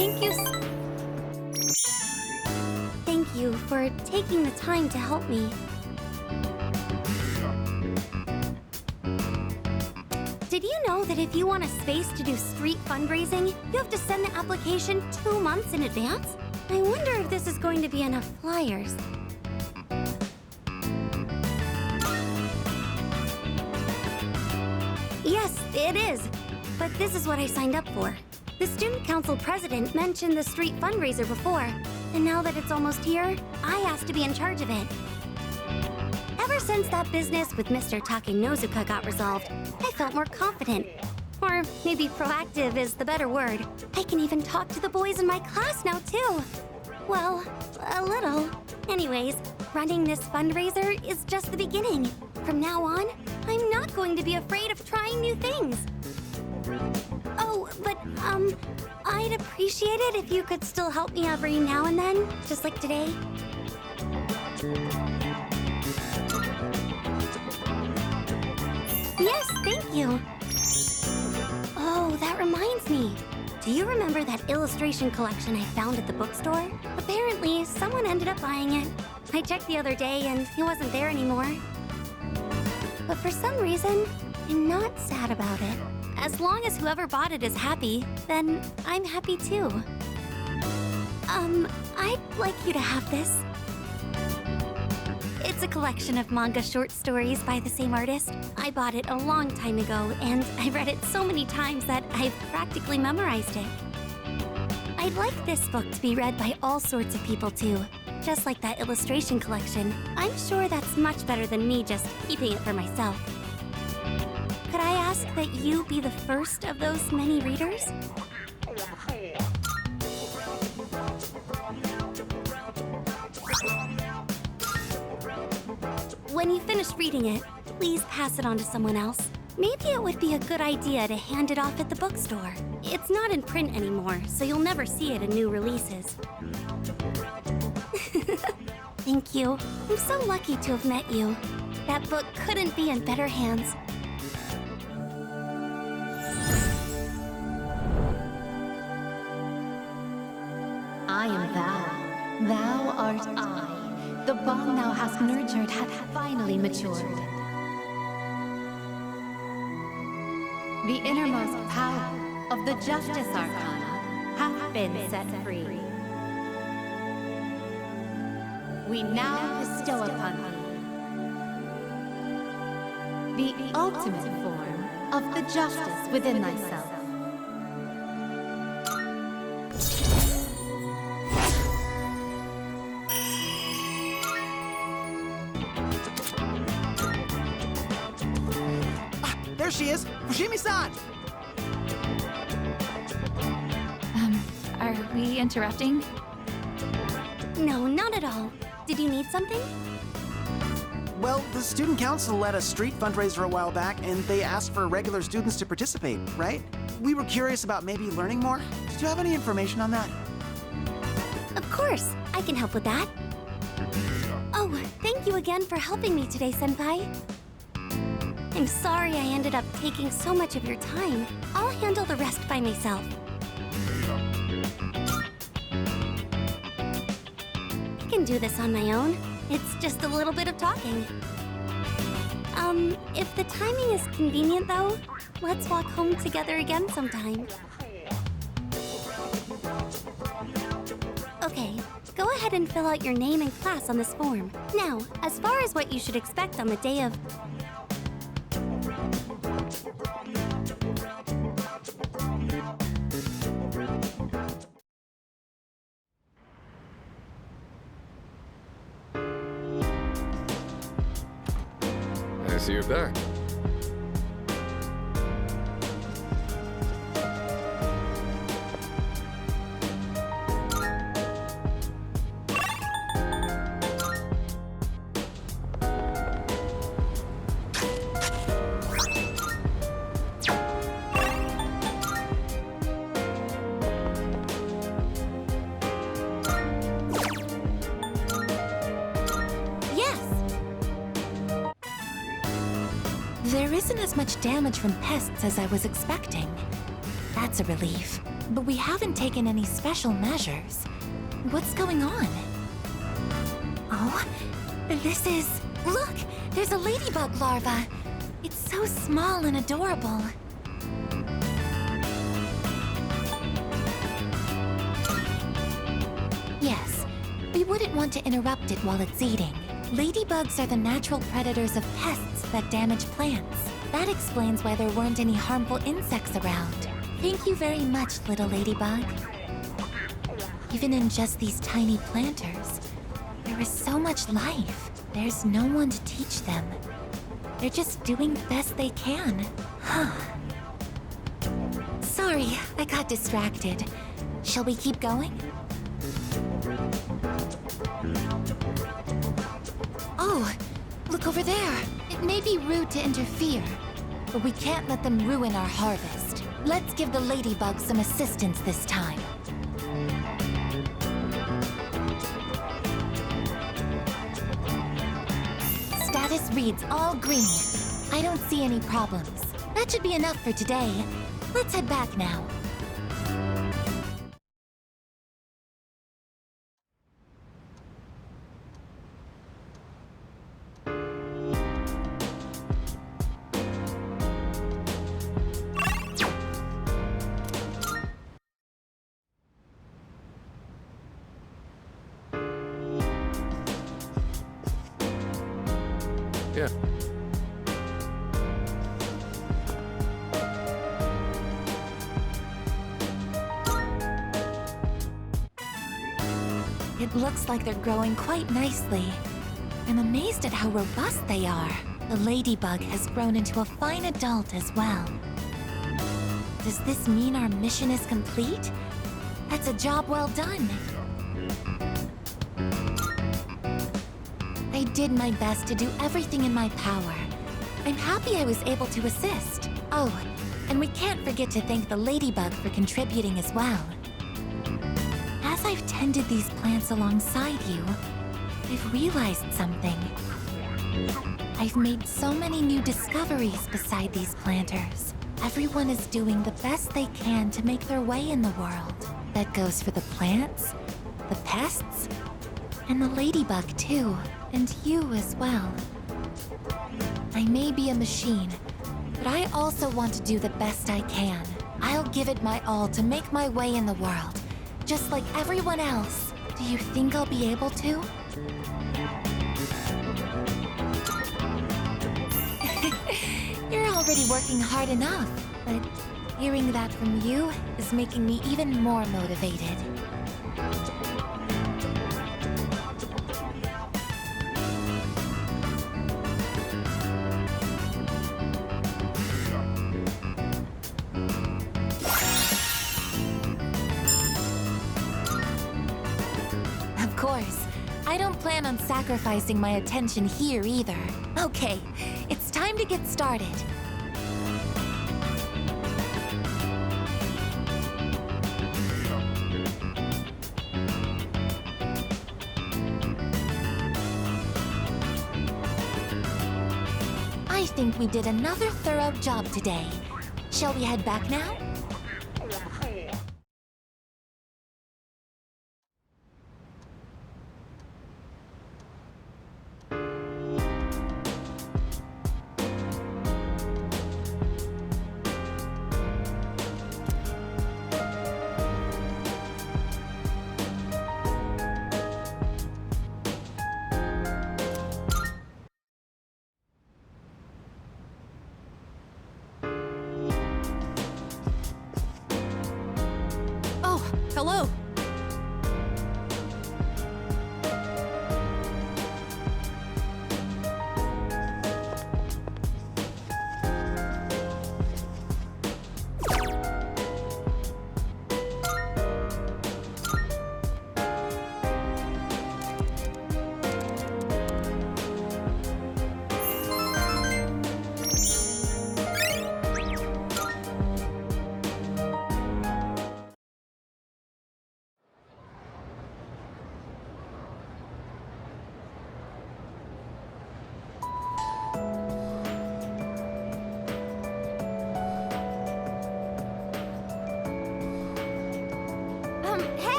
Thank you. Thank you for taking the time to help me. Did you know that if you want a space to do street fundraising, you have to send the application 2 months in advance? I wonder if this is going to be enough flyers. Yes, it is. But this is what I signed up for. The student council president mentioned the street fundraiser before, and now that it's almost here, I asked to be in charge of it. Ever since that business with Mr. Takenozuka got resolved, I felt more confident. Or maybe proactive is the better word. I can even talk to the boys in my class now, too. Well, a little. Anyways, running this fundraiser is just the beginning. From now on, I'm not going to be afraid of trying new things. Oh, but, I'd appreciate it if you could still help me every now and then, just like today. Yes, thank you. Oh, that reminds me. Do you remember that illustration collection I found at the bookstore? Apparently, someone ended up buying it. I checked the other day and it wasn't there anymore. But for some reason, I'm not sad about it. As long as whoever bought it is happy, then I'm happy too. I'd like you to have this. It's a collection of manga short stories by the same artist. I bought it a long time ago, and I read it so many times that I've practically memorized it. I'd like this book to be read by all sorts of people too. Just like that illustration collection. I'm sure that's much better than me just keeping it for myself. Could I ask that you be the first of those many readers? When you finish reading it, please pass it on to someone else. Maybe it would be a good idea to hand it off at the bookstore. It's not in print anymore, so you'll never see it in new releases. Thank you. I'm so lucky to have met you. That book couldn't be in better hands. I am thou. Thou art I. The bond thou hast nurtured hath finally matured. The innermost power of the Justice Arcana hath been set free. We now bestow upon thee the ultimate form of the justice within thyself. There she is! Fushimi-san! Are we interrupting? No, not at all. Did you need something? Well, the student council led a street fundraiser a while back, and they asked for regular students to participate, right? We were curious about maybe learning more. Did you have any information on that? Of course, I can help with that. Oh, thank you again for helping me today, Senpai. I'm sorry I ended up taking so much of your time. I'll handle the rest by myself. I can do this on my own. It's just a little bit of talking. If the timing is convenient though, let's walk home together again sometime. Okay, go ahead and fill out your name and class on this form. Now, as far as what you should expect on the day of... I see you're back. There isn't as much damage from pests as I was expecting. That's a relief. but we haven't taken any special measures. What's going on? Oh, this is... Look! There's a ladybug larva! It's so small and adorable. Yes, we wouldn't want to interrupt it while it's eating. Ladybugs are the natural predators of pests that damage plants. That explains why there weren't any harmful insects around. Thank you very much, little ladybug. Even in just these tiny planters, there is so much life. There's no one to teach them. They're just doing the best they can. Huh. Sorry, I got distracted. Shall we keep going? Oh, look over there. It may be rude to interfere, but we can't let them ruin our harvest. Let's give the ladybug some assistance this time. Status reads all green. I don't see any problems. That should be enough for today. Let's head back now. Yeah. It looks like they're growing quite nicely. I'm amazed at how robust they are. The ladybug has grown into a fine adult as well. Does this mean our mission is complete? That's a job well done. I did my best to do everything in my power. I'm happy I was able to assist. Oh, and we can't forget to thank the ladybug for contributing as well. As I've tended these plants alongside you, I've realized something. I've made so many new discoveries beside these planters. Everyone is doing the best they can to make their way in the world. That goes for the plants, the pests, and the ladybug too, and you as well. I may be a machine, but I also want to do the best I can. I'll give it my all to make my way in the world, just like everyone else. Do you think I'll be able to? You're already working hard enough, but hearing that from you is making me even more motivated. Of course, I don't plan on sacrificing my attention here either. Okay, it's time to get started. I think we did another thorough job today. Shall we head back now? Oh, hello.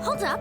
Hold up.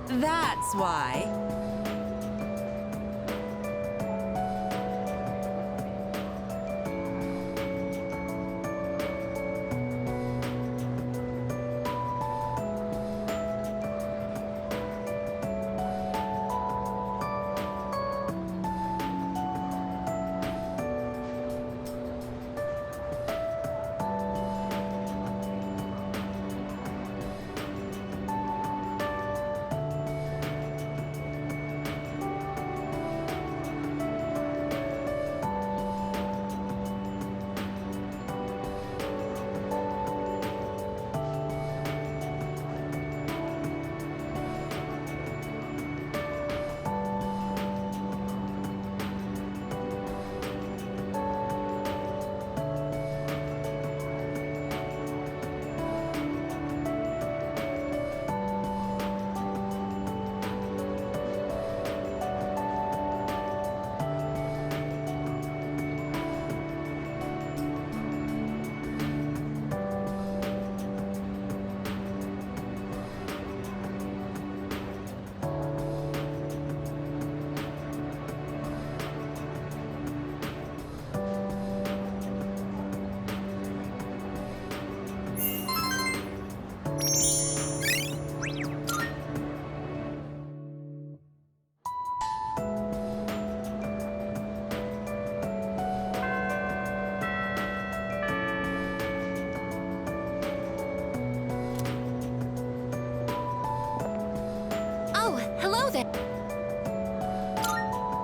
That's why.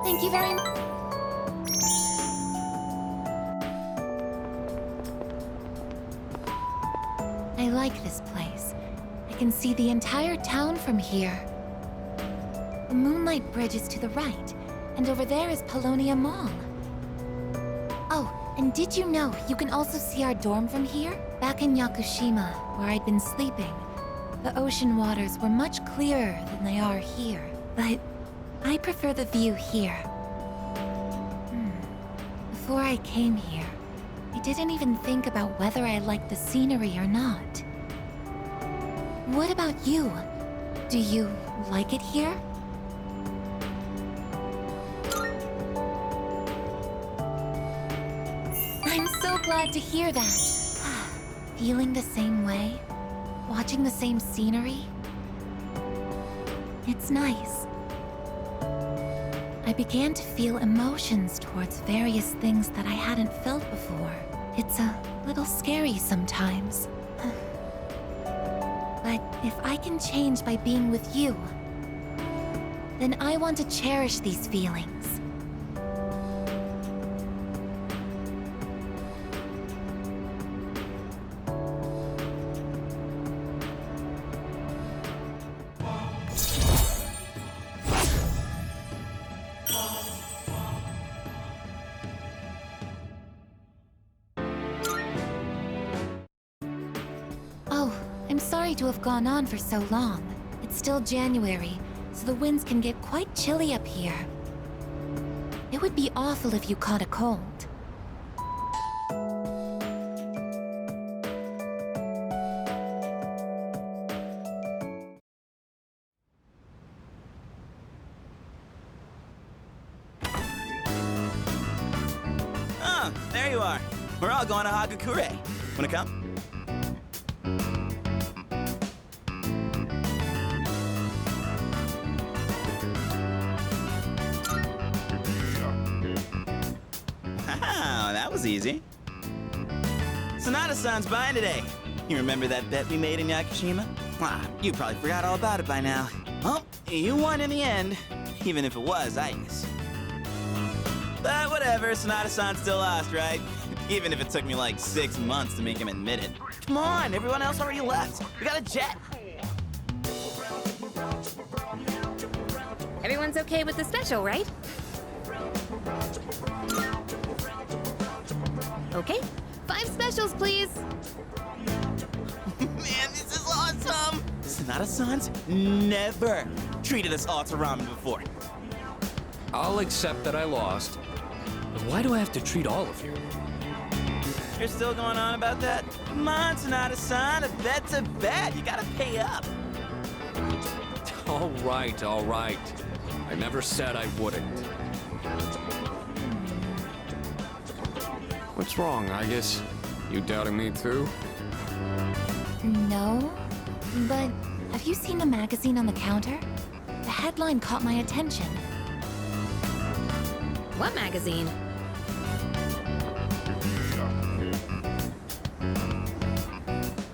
Thank you very much. I like this place. I can see the entire town from here. The Moonlight Bridge is to the right, and over there is Paulownia Mall. Oh, and did you know you can also see our dorm from here? Back in Yakushima, where I'd been sleeping, the ocean waters were much clearer than they are here. But I prefer the view here. Before I came here, I didn't even think about whether I liked the scenery or not. What about you? Do you like it here? I'm so glad to hear that. Feeling the same way? Watching the same scenery? It's nice. I began to feel emotions towards various things that I hadn't felt before. It's a little scary sometimes. But if I can change by being with you, then I want to cherish these feelings. sorry to have gone on for so long. It's still January, so the winds can get quite chilly up here. It would be awful if you caught a cold. Oh, there you are. We're all going to Hagakure. Wanna come? Wow, that was easy. Sonata-san's buying today. You remember that bet we made in Yakushima? Ah, you probably forgot all about it by now. Well, you won in the end, even if it was ice. But whatever, Sonata-san still lost, right? Even if it took me like 6 months to make him admit it. Come on, everyone else already left. We got a jet. Everyone's okay with the special, right? Okay, 5 specials, please. Man, this is awesome! Sonata-san's never treated us all to ramen before. I'll accept that I lost. But why do I have to treat all of you? You're still going on about that? Come on, Sonata-san, a bet's a bet. You gotta pay up. All right, all right. I never said I wouldn't. What's wrong, Aigis? You doubting me too? No, but have you seen the magazine on the counter? The headline caught my attention. What magazine?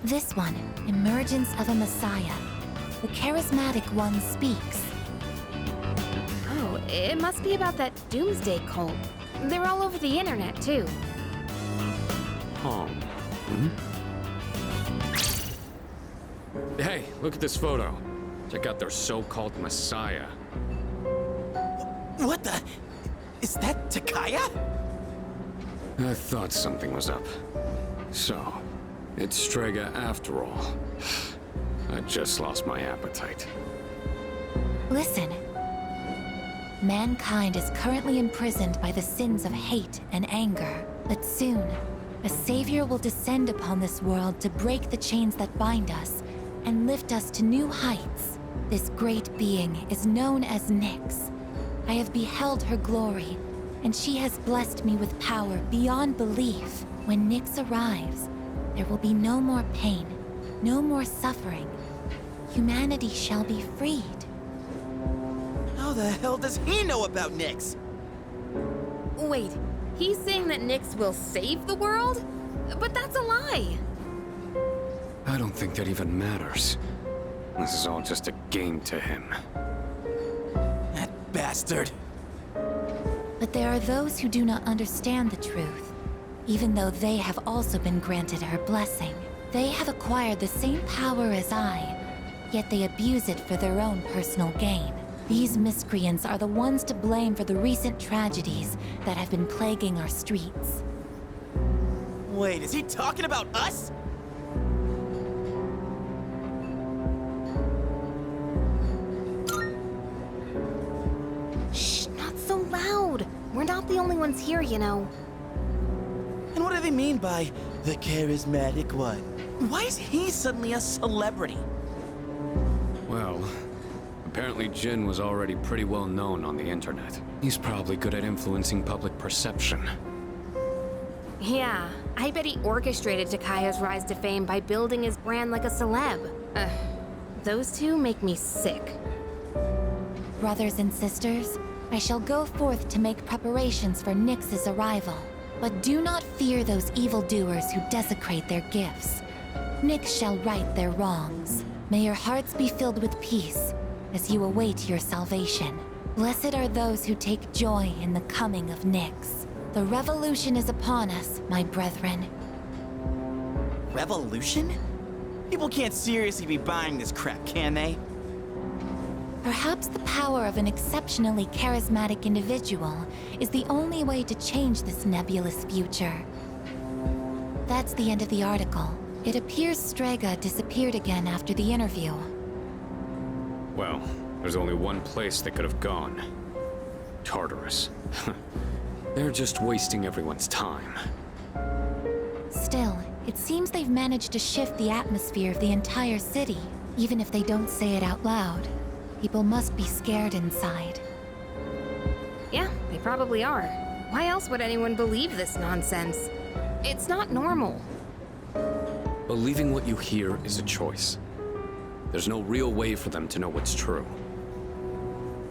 This one, Emergence of a Messiah. The charismatic one speaks. Oh, it must be about that doomsday cult. They're all over the internet, too. Oh. Hey, look at this photo. Check out their so-called messiah. What the? Is that Takaya? I thought something was up. So, it's Strega after all. I just lost my appetite. Listen. Mankind is currently imprisoned by the sins of hate and anger. But soon, a savior will descend upon this world to break the chains that bind us and lift us to new heights. This great being is known as Nyx. I have beheld her glory, and she has blessed me with power beyond belief. When Nyx arrives, there will be no more pain, no more suffering. Humanity shall be freed. How the hell does he know about Nyx? Wait, he's saying that Nyx will save the world? But that's a lie! I don't think that even matters. This is all just a game to him. That bastard. But there are those who do not understand the truth, even though they have also been granted her blessing. They have acquired the same power as I, yet they abuse it for their own personal gain. These miscreants are the ones to blame for the recent tragedies that have been plaguing our streets. Wait, is he talking about us? Shh, not so loud! We're not the only ones here, you know. And what do they mean by the charismatic one? Why is he suddenly a celebrity? Well, apparently Jin was already pretty well known on the internet. He's probably good at influencing public perception. Yeah, I bet he orchestrated Takaya's rise to fame by building his brand like a celeb. Those two make me sick. Brothers and sisters, I shall go forth to make preparations for Nyx's arrival. But do not fear those evildoers who desecrate their gifts. Nyx shall right their wrongs. May your hearts be filled with peace as you await your salvation. Blessed are those who take joy in the coming of Nyx. The revolution is upon us, my brethren. Revolution? People can't seriously be buying this crap, can they? Perhaps the power of an exceptionally charismatic individual is the only way to change this nebulous future. That's the end of the article. It appears Strega disappeared again after the interview. Well, there's only one place they could have gone. Tartarus. They're just wasting everyone's time. Still, it seems they've managed to shift the atmosphere of the entire city. Even if they don't say it out loud, people must be scared inside. Yeah, they probably are. Why else would anyone believe this nonsense? It's not normal. Believing what you hear is a choice. There's no real way for them to know what's true.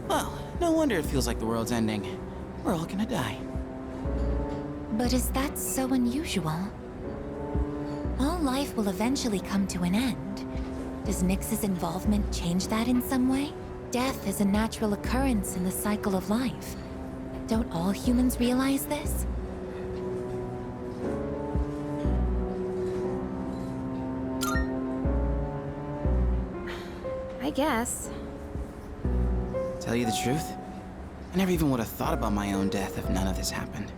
Well, no wonder it feels like the world's ending. We're all gonna die. But is that so unusual? All life will eventually come to an end. Does Nyx's involvement change that in some way? Death is a natural occurrence in the cycle of life. Don't all humans realize this? I guess. Tell you the truth, I never even would have thought about my own death if none of this happened.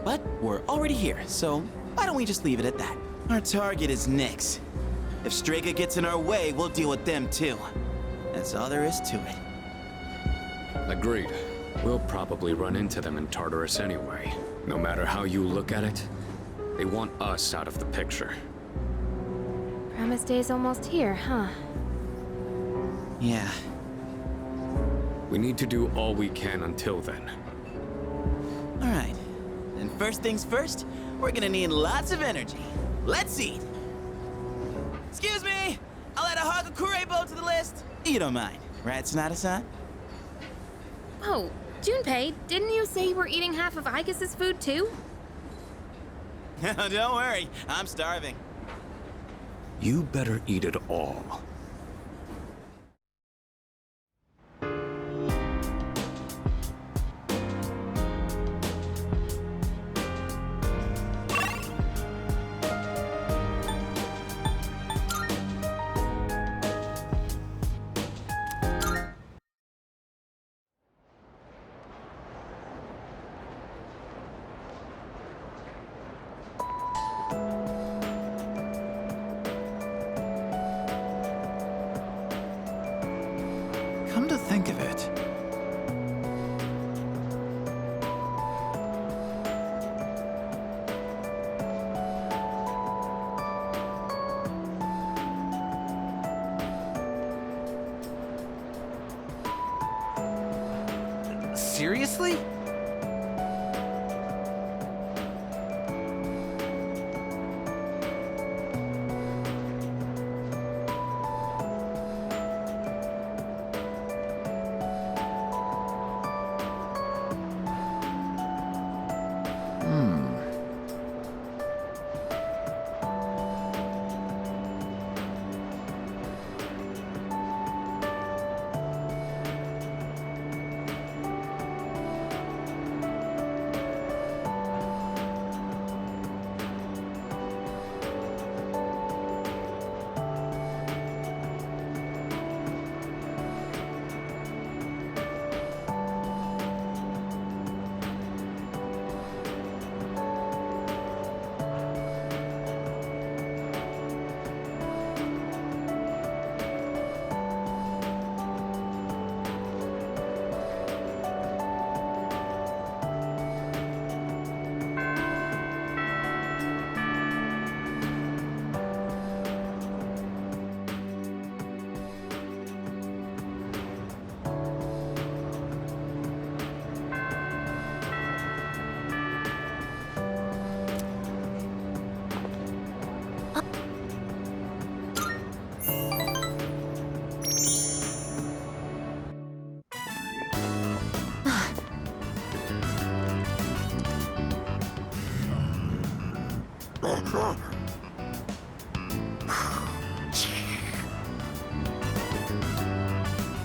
But we're already here, so why don't we just leave it at that? Our target is Nyx. If Strega gets in our way, we'll deal with them too. That's all there is to it. Agreed. We'll probably run into them in Tartarus anyway. No matter how you look at it, they want us out of the picture. Promise Day's almost here, huh? Yeah. We need to do all we can until then. All right. Then first things first, we're gonna need lots of energy. Let's eat. Excuse me! I'll add a Hagakure bow to the list. You don't mind, right, Sonata-san? Oh, Junpei, didn't you say you were eating half of Aigis' food too? Don't worry, I'm starving. You better eat it all. Come to think of it, seriously?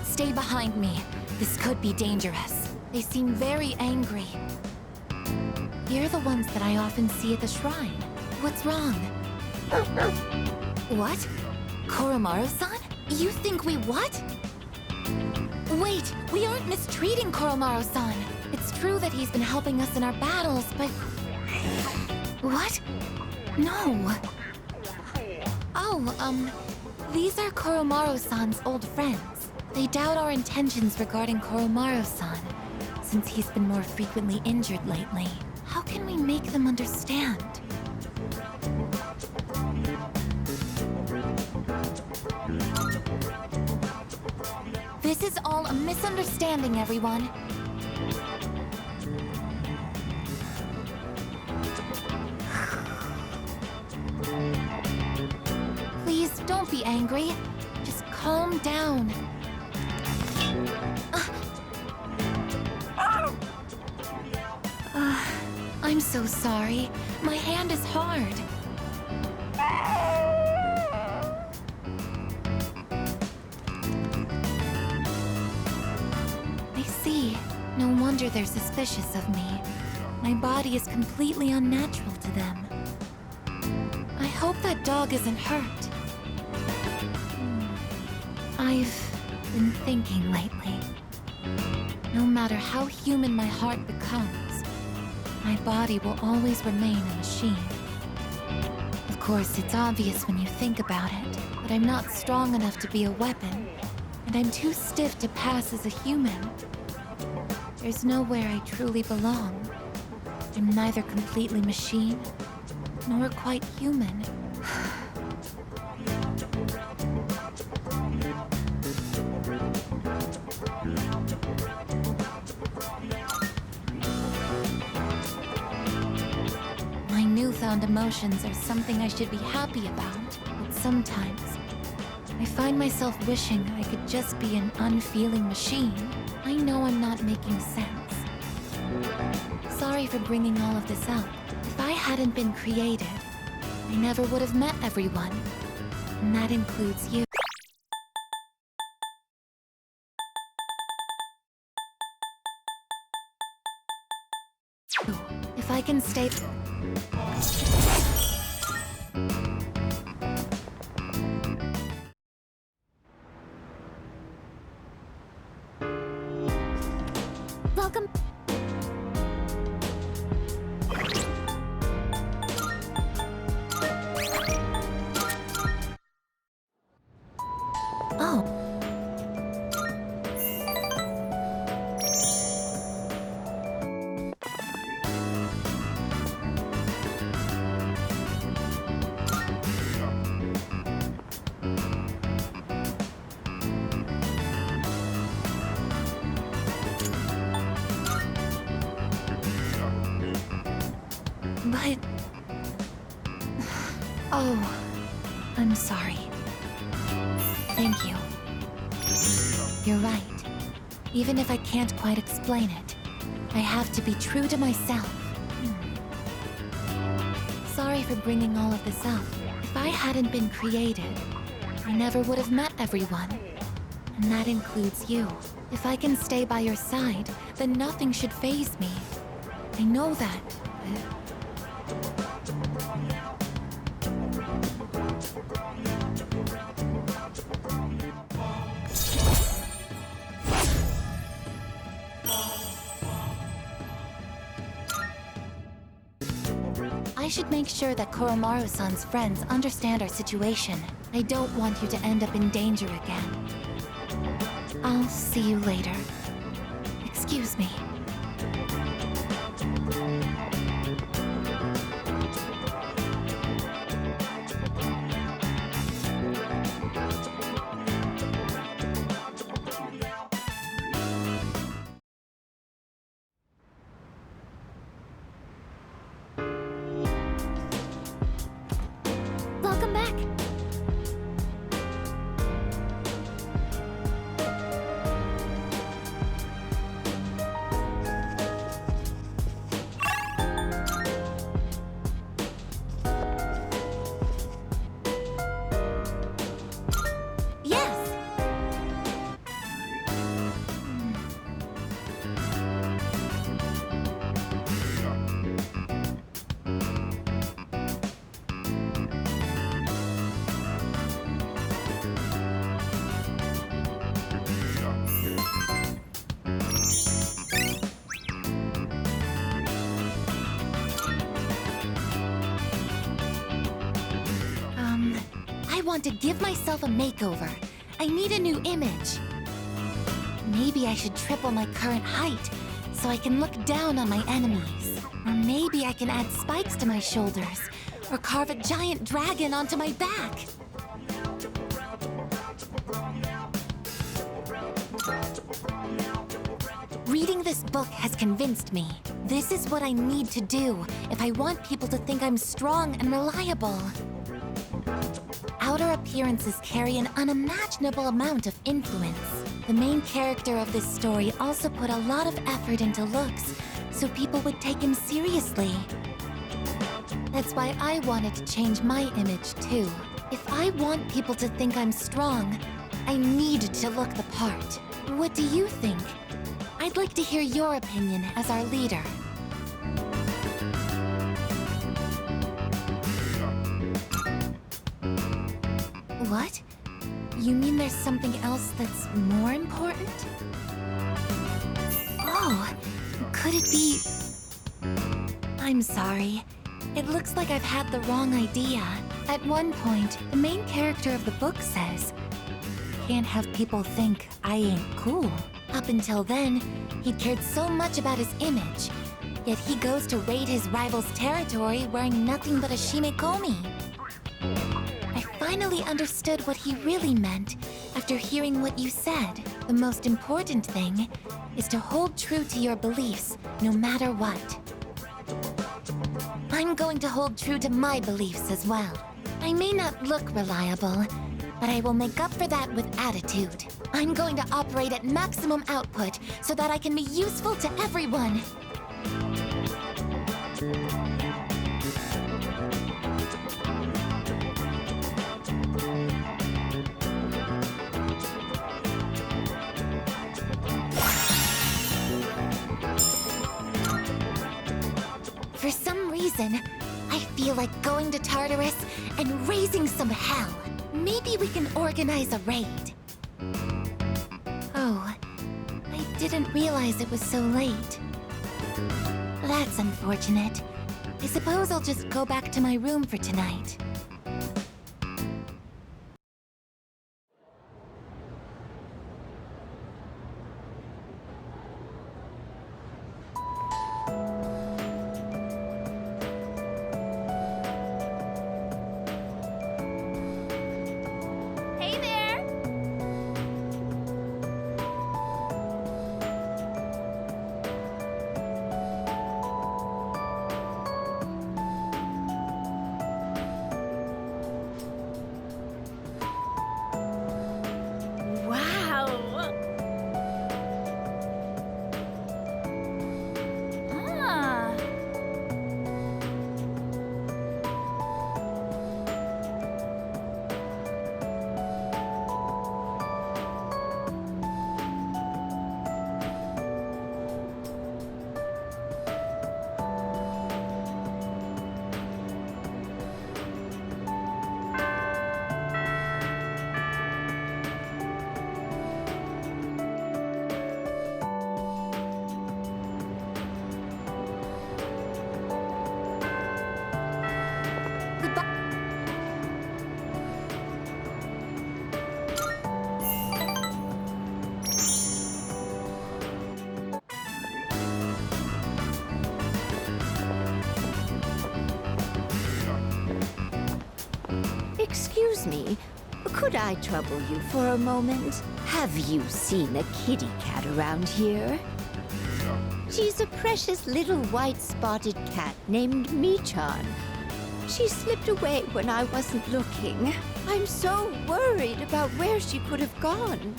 Stay behind me. This could be dangerous. They seem very angry. You're the ones that I often see at the shrine. What's wrong? What? Koromaru-san? You think we what? Wait, we aren't mistreating Koromaru-san. It's true that he's been helping us in our battles, but... What? No. These are Koromaru-san's old friends. They doubt our intentions regarding Koromaru-san, since he's been more frequently injured lately. How can we make them understand? This is all a misunderstanding, everyone. Please, don't be angry. Just calm down. I'm so sorry. My hand is hard. I see. No wonder they're suspicious of me. My body is completely unnatural to them. I hope that dog isn't hurt. I've been thinking lately. No matter how human my heart becomes, my body will always remain a machine. Of course, it's obvious when you think about it, but I'm not strong enough to be a weapon, and I'm too stiff to pass as a human. There's nowhere I truly belong. I'm neither completely machine, nor quite human. My newfound emotions are something I should be happy about, but sometimes I find myself wishing I could just be an unfeeling machine. I know I'm not making sense. Sorry for bringing all of this up. If I hadn't been created, I never would have met everyone. And that includes you. If I can stay... Welcome. Oh. But... Oh, I'm sorry. Thank you. You're right. Even if I can't quite explain it, I have to be true to myself. Sorry for bringing all of this up. If I hadn't been created, I never would have met everyone. And that includes you. If I can stay by your side, then nothing should faze me. I know that. I should make sure that Koromaru-san's friends understand our situation. I don't want you to end up in danger again. I'll see you later. Excuse me. Welcome back. want to give myself a makeover. I need a new image. Maybe I should triple my current height so I can look down on my enemies. Or maybe I can add spikes to my shoulders or carve a giant dragon onto my back. Reading this book has convinced me. This is what I need to do if I want people to think I'm strong and reliable. Outer appearances carry an unimaginable amount of influence. The main character of this story also put a lot of effort into looks, so people would take him seriously. That's why I wanted to change my image too. If I want people to think I'm strong, I need to look the part. What do you think? I'd like to hear your opinion as our leader. What? You mean there's something else that's more important? Oh, could it be... I'm sorry. It looks like I've had the wrong idea. At one point, the main character of the book says, "Can't have people think I ain't cool." Up until then, he cared so much about his image, yet he goes to raid his rival's territory wearing nothing but a shimekomi. I finally understood what he really meant after hearing what you said. The most important thing is to hold true to your beliefs, no matter what. I'm going to hold true to my beliefs as well. I may not look reliable, but I will make up for that with attitude. I'm going to operate at maximum output so that I can be useful to everyone. For some reason, I feel like going to Tartarus and raising some hell. Maybe we can organize a raid. Oh, I didn't realize it was so late. That's unfortunate. I suppose I'll just go back to my room for tonight. Hey there! Wow! Ah. Goodbye. Excuse me, could I trouble you for a moment? Have you seen a kitty cat around here? She's a precious little white spotted cat named Michan. She slipped away when I wasn't looking. I'm so worried about where she could have gone.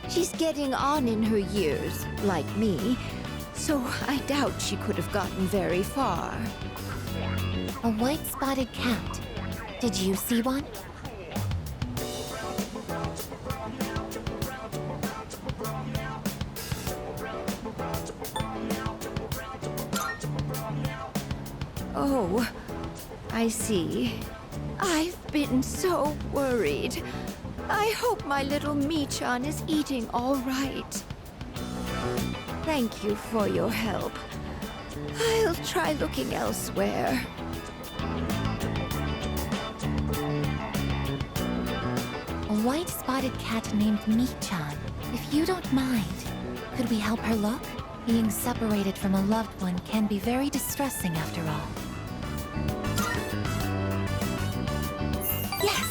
She's getting on in her years, like me, so I doubt she could have gotten very far. A white spotted cat. Did you see one? Oh, I see. I've been so worried. I hope my little Michan is eating all right. Thank you for your help. I'll try looking elsewhere. white spotted cat named Mi-chan. If you don't mind, could we help her look? Being separated from a loved one can be very distressing after all. Yes!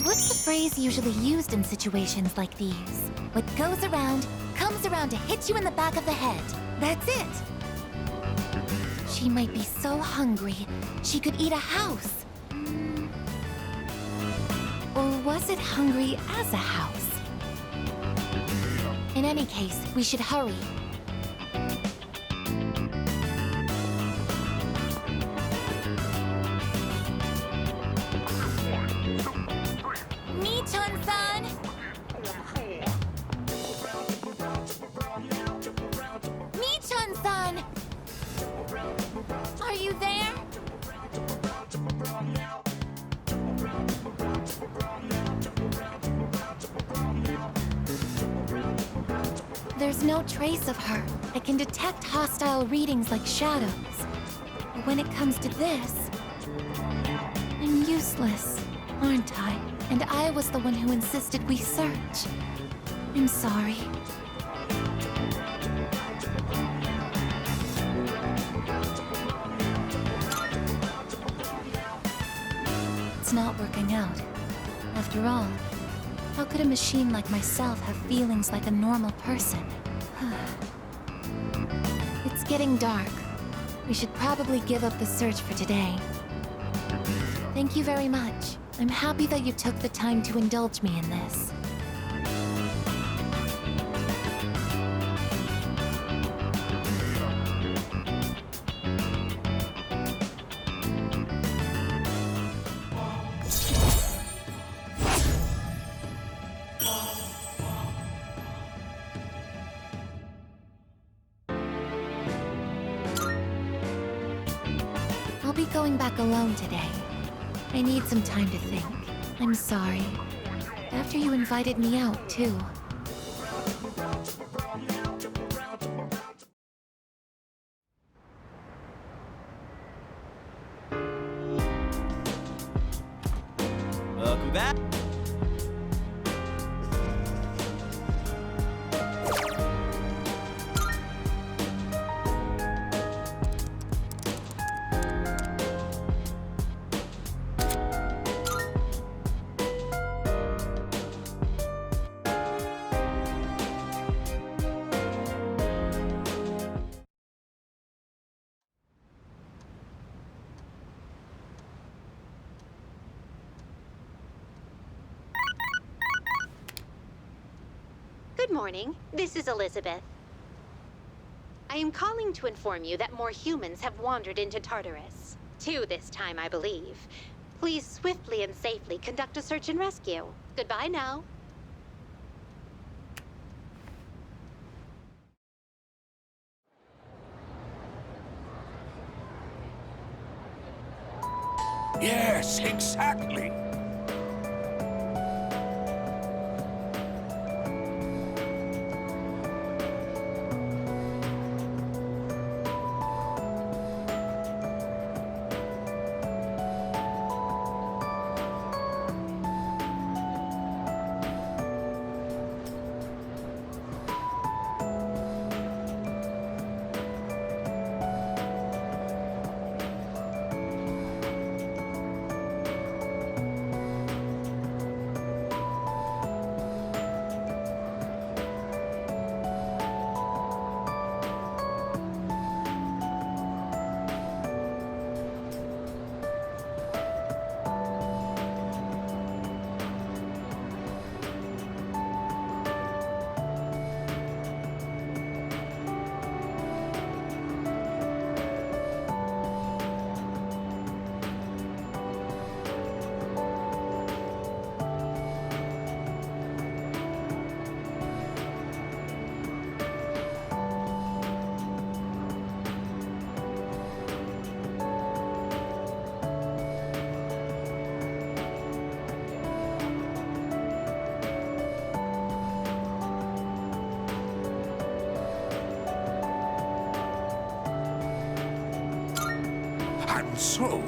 What's the phrase usually used in situations like these? What goes around, comes around to hit you in the back of the head. That's it! She might be so hungry, she could eat a house. Or was it hungry as a house? In any case, we should hurry. Mi-chan-san! Mi-chan-san! Are you there? There's no trace of her. I can detect hostile readings like shadows. But when it comes to this, I'm useless, aren't I? And I was the one who insisted we search. I'm sorry. It's not working out. After all, how could a machine like myself have feelings like a normal person? It's getting dark. We should probably give up the search for today. Thank you very much. I'm happy that you took the time to indulge me in this. I'll be going back alone today. I need some time to think. I'm sorry. After you invited me out, too. Welcome back. Good morning. This is Elizabeth. I am calling to inform you that more humans have wandered into Tartarus. 2 this time, I believe. Please swiftly and safely conduct a search and rescue. Goodbye now. Yes, exactly. And so...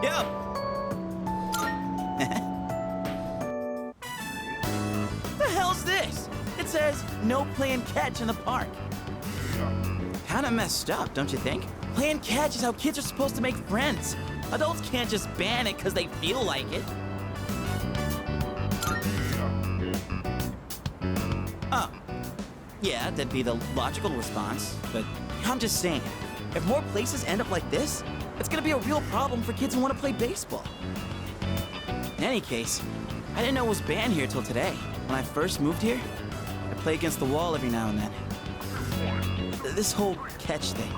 Yo! The hell's this? It says, no playing catch in the park. Kinda messed up, don't you think? Playing catch is how kids are supposed to make friends. Adults can't just ban it because they feel like it. Oh. Yeah, that'd be the logical response, but I'm just saying, if more places end up like this, it's gonna be a real problem for kids who want to play baseball. In any case, I didn't know it was banned here till today. When I first moved here, I play against the wall every now and then. This whole catch thing,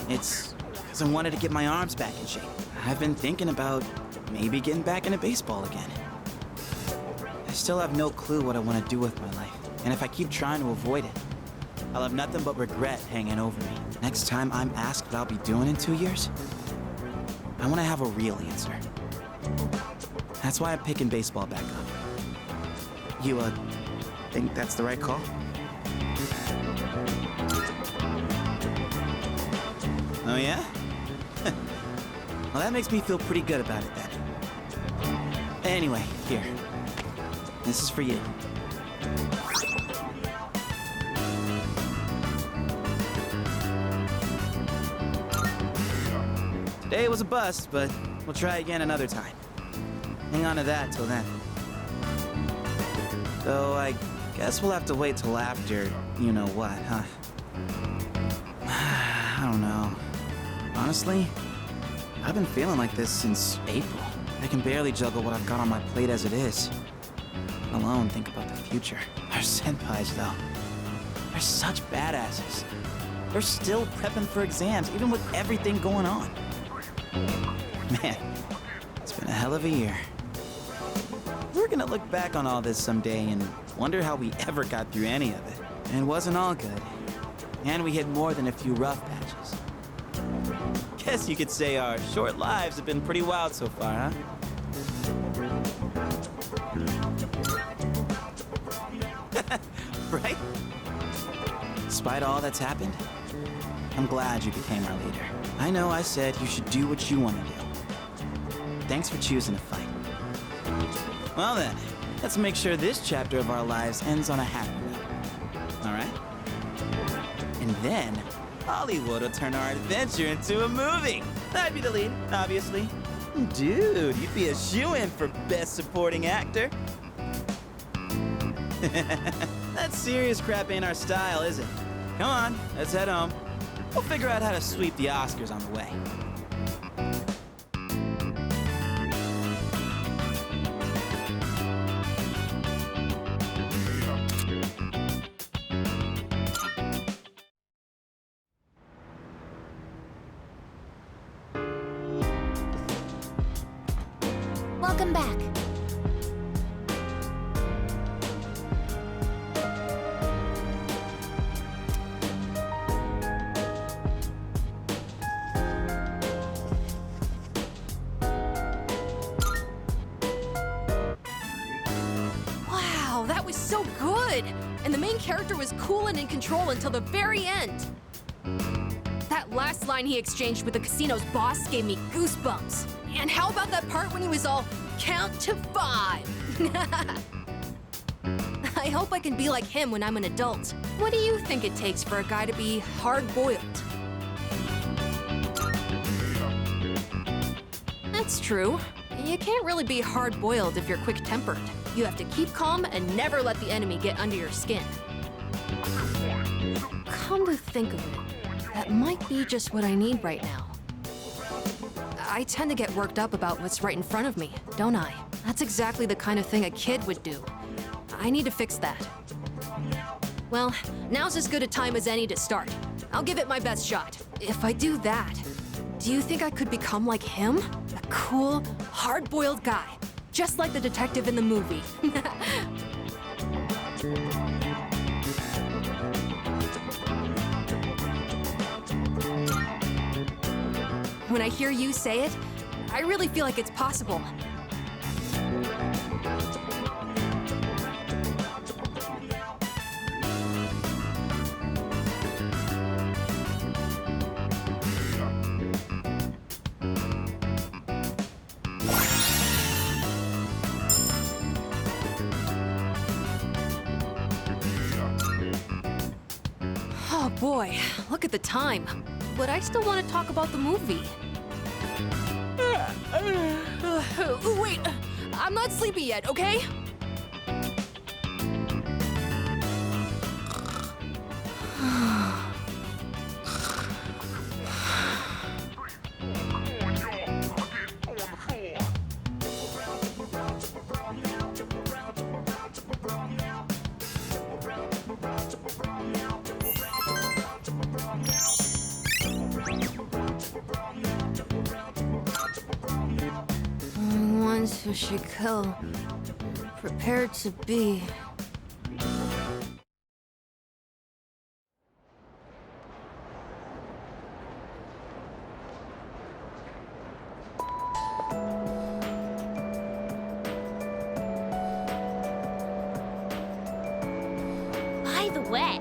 it's because I wanted to get my arms back in shape. I've been thinking about maybe getting back into baseball again. I still have no clue what I want to do with my life, and if I keep trying to avoid it, I'll have nothing but regret hanging over me. Next time I'm asked what I'll be doing in 2 years, I want to have a real answer. That's why I'm picking baseball back up. You, think that's the right call? Oh, yeah? Well, that makes me feel pretty good about it, then. Anyway, here. This is for you. Today was a bust, but we'll try again another time. Hang on to that till then. Though I guess we'll have to wait till after you know what, huh? I don't know. Honestly, I've been feeling like this since April. I can barely juggle what I've got on my plate as it is. Let alone think about the future. Our senpais, though. They're such badasses. They're still prepping for exams, even with everything going on. Man, it's been a hell of a year. We're gonna look back on all this someday and wonder how we ever got through any of it. And it wasn't all good. And we hit more than a few rough patches. Guess you could say our short lives have been pretty wild so far, huh? Right? Despite all that's happened, I'm glad you became our leader. I know I said you should do what you want to do. Thanks for choosing to fight. Well then, let's make sure this chapter of our lives ends on a happy note. All right? And then, Hollywood will turn our adventure into a movie. I'd be the lead, obviously. Dude, you'd be a shoo-in for Best Supporting Actor. That serious crap ain't our style, is it? Come on, let's head home. We'll figure out how to sweep the Oscars on the way. Welcome back. Wow, that was so good! And the main character was cool and in control until the very end. That last line he exchanged with the casino's boss gave me goosebumps. And how about that part when he was all, count to 5? I hope I can be like him when I'm an adult. What do you think it takes for a guy to be hard-boiled? That's true. You can't really be hard-boiled if you're quick-tempered. You have to keep calm and never let the enemy get under your skin. Come to think of it, that might be just what I need right now. I tend to get worked up about what's right in front of me, don't I? That's exactly the kind of thing a kid would do. I need to fix that. Well, now's as good a time as any to start. I'll give it my best shot. If I do that, do you think I could become like him? A cool, hard-boiled guy, just like the detective in the movie. When I hear you say it, I really feel like it's possible. boy, look at the time. But I still want to talk about the movie. Wait, I'm not sleepy yet, okay? Once who should kill, prepared to be. By the way,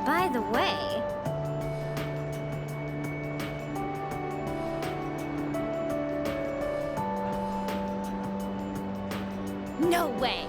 by the way. No way.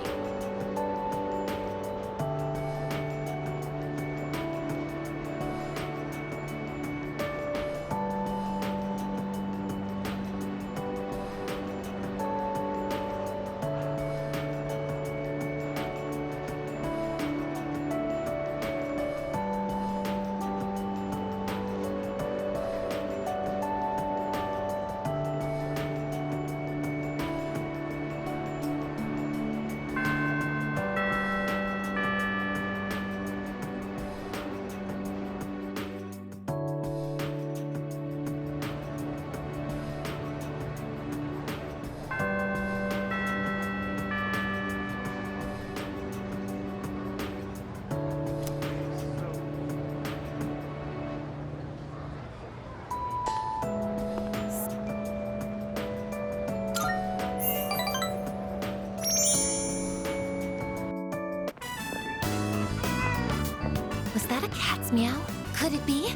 Was that a cat's meow? Could it be?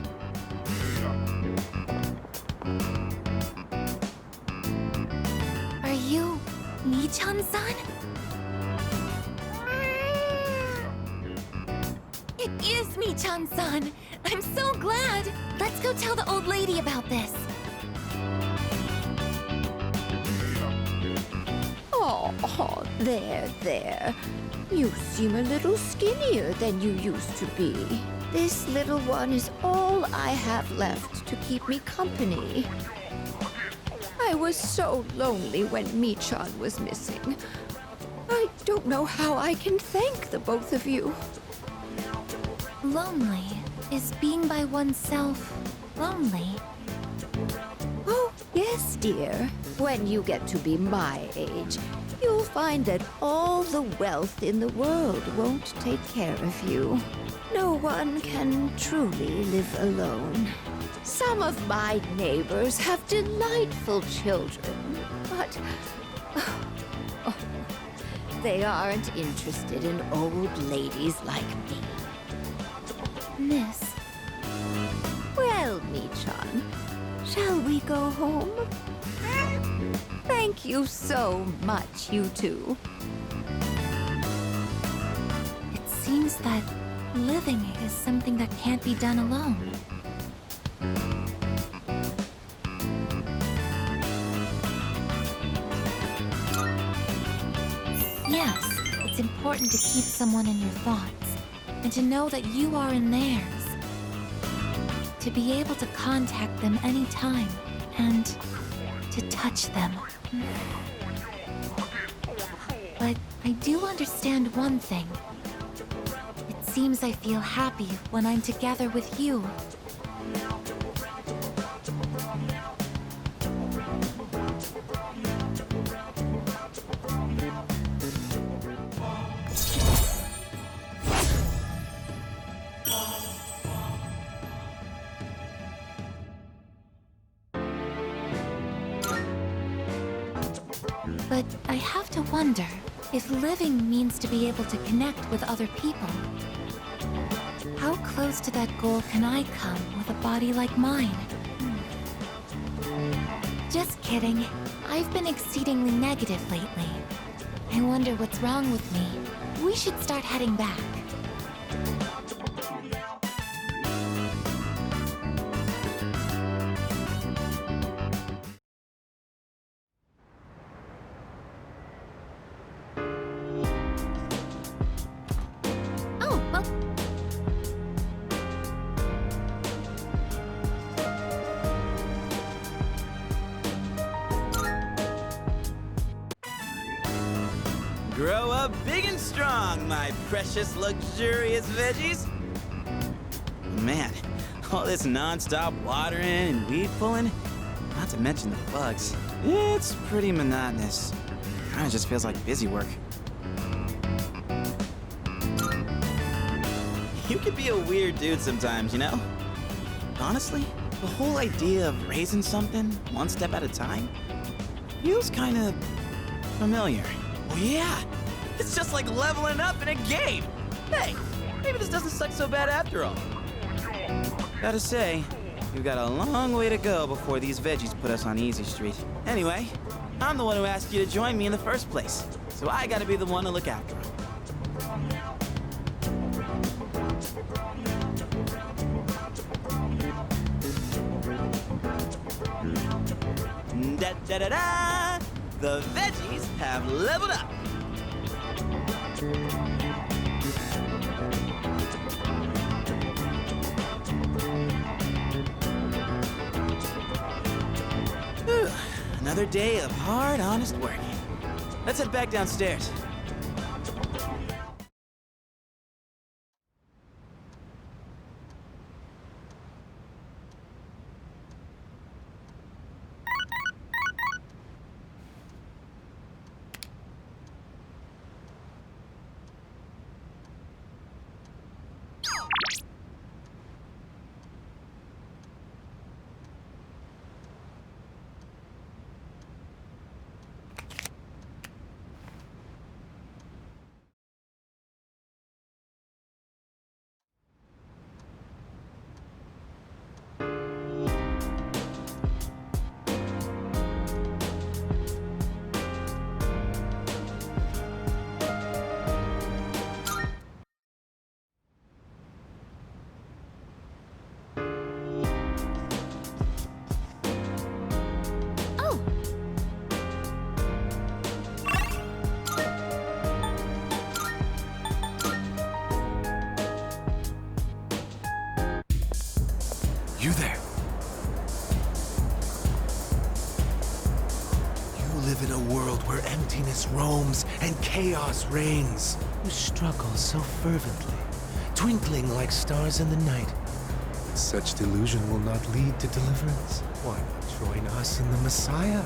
Are you Michan-san? It is Michan-san! I'm so glad! Let's go tell the old lady about this. Oh, there. You seem a little skinnier than you used to be. This little one is all I have left to keep me company. I was so lonely when Michan was missing. I don't know how I can thank the both of you. Lonely? Is being by oneself lonely? Oh, yes, dear. When you get to be my age, you'll find that all the wealth in the world won't take care of you. No one can truly live alone. Some of my neighbors have delightful children, but they aren't interested in old ladies like me. Miss, Well, Michan, shall we go home? Thank you so much, you two. it seems that living is something that can't be done alone. Yes, it's important to keep someone in your thoughts, and to know that you are in theirs. To be able to contact them anytime, and to touch them. But I do understand one thing. It seems I feel happy when I'm together with you. wonder if living means to be able to connect with other people. How close to that goal can I come with a body like mine? Just kidding. I've been exceedingly negative lately. I wonder what's wrong with me. We should start heading back. Oh, well, Grow up big and strong, my precious, luxurious veggies. Man, all this non-stop watering and weed pulling, not to mention the bugs, it's pretty monotonous. Kinda just feels like busy work. You could be a weird dude sometimes, you know? Honestly, the whole idea of raising something one step at a time feels kinda familiar. Oh yeah, it's just like leveling up in a game. Hey, maybe this doesn't suck so bad after all. Gotta say, we've got a long way to go before these veggies put us on Easy Street. Anyway, I'm the one who asked you to join me in the first place, so I gotta be the one to look after them. Da-da-da-da! The veggies have leveled up! Whew. Another day of hard, honest work. Let's head back downstairs. You there? You live in a world where emptiness roams and chaos reigns. You struggle so fervently, twinkling like stars in the night. Such delusion will not lead to deliverance. Why not join us in the Messiah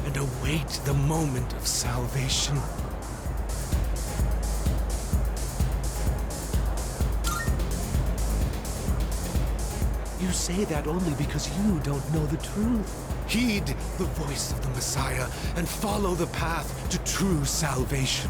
and await the moment of salvation? You say that only because you don't know the truth. Heed the voice of the Messiah and follow the path to true salvation.